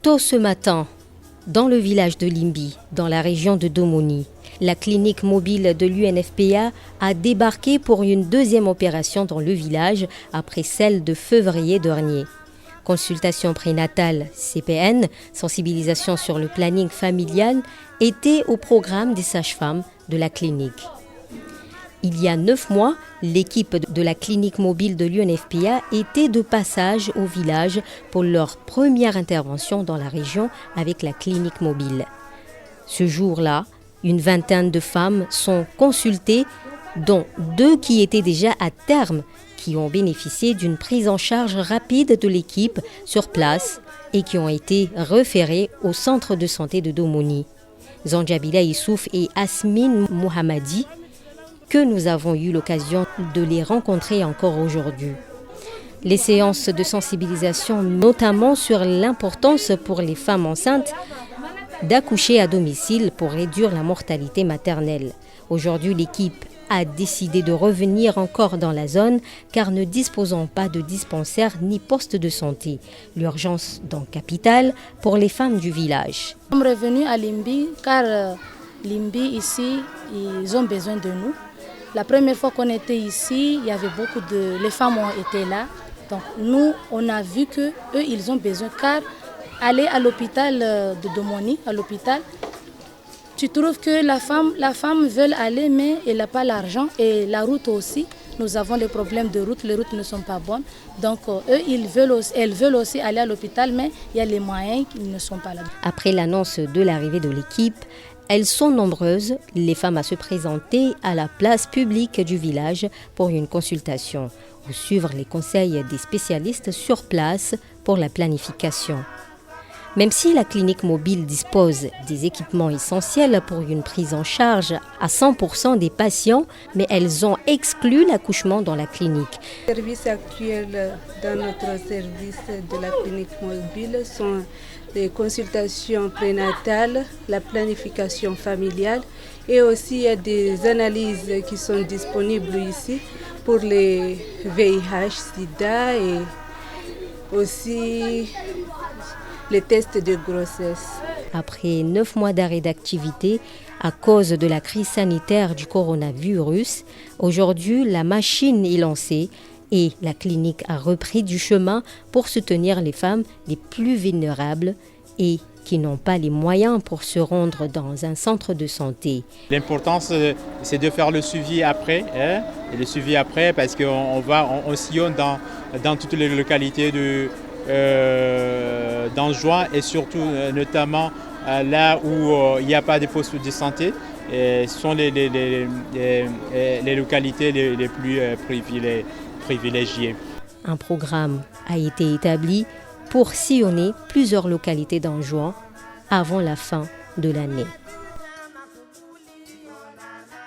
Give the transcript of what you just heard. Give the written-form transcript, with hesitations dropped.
Tôt ce matin, dans le village de Limbi, dans la région de Domoni, la clinique mobile de l'UNFPA a débarqué pour une deuxième opération dans le village après celle de février dernier. Consultation prénatale, CPN, sensibilisation sur le planning familial était au programme des sages-femmes de la clinique. Il y a 9 mois, l'équipe de la clinique mobile de l'UNFPA était de passage au village pour leur première intervention dans la région avec la clinique mobile. Ce jour-là, une vingtaine de femmes sont consultées, dont 2 qui étaient déjà à terme, qui ont bénéficié d'une prise en charge rapide de l'équipe sur place et qui ont été référées au centre de santé de Domoni. Zanjabila Issouf et Asmine Mohamadi, que nous avons eu l'occasion de les rencontrer encore aujourd'hui. Les séances de sensibilisation, notamment sur l'importance pour les femmes enceintes d'accoucher à domicile pour réduire la mortalité maternelle. Aujourd'hui, l'équipe a décidé de revenir encore dans la zone car ne disposant pas de dispensaire ni poste de santé. L'urgence donc capitale pour les femmes du village. Nous sommes revenus à Limbi car Limbi ici, ils ont besoin de nous. La première fois qu'on était ici, il y avait les femmes ont été là. Donc nous, on a vu que eux, ils ont besoin car aller à l'hôpital de Domoni, à l'hôpital, tu trouves que la femme veut aller mais elle n'a pas l'argent et la route aussi. Nous avons des problèmes de route, les routes ne sont pas bonnes. Donc eux, elles veulent aussi aller à l'hôpital mais il y a les moyens qui ne sont pas là. Après l'annonce de l'arrivée de l'équipe, elles sont nombreuses, les femmes à se présenter à la place publique du village pour une consultation ou suivre les conseils des spécialistes sur place pour la planification. Même si la clinique mobile dispose des équipements essentiels pour une prise en charge à 100% des patients, mais elles ont exclu l'accouchement dans la clinique. Les services actuels dans notre service de la clinique mobile sont les consultations prénatales, la planification familiale et aussi il y a des analyses qui sont disponibles ici pour les VIH, SIDA et aussi les tests de grossesse. Après 9 mois d'arrêt d'activité à cause de la crise sanitaire du coronavirus, aujourd'hui la machine est lancée et la clinique a repris du chemin pour soutenir les femmes les plus vulnérables et qui n'ont pas les moyens pour se rendre dans un centre de santé. L'important, c'est de faire le suivi après, et le suivi après parce qu'on sillonne dans toutes les localités d'Anjouan et surtout notamment là où il n'y a pas de poste de santé. Ce sont les localités les plus privilégiées. Un programme a été établi pour sillonner plusieurs localités d'Anjouan avant la fin de l'année.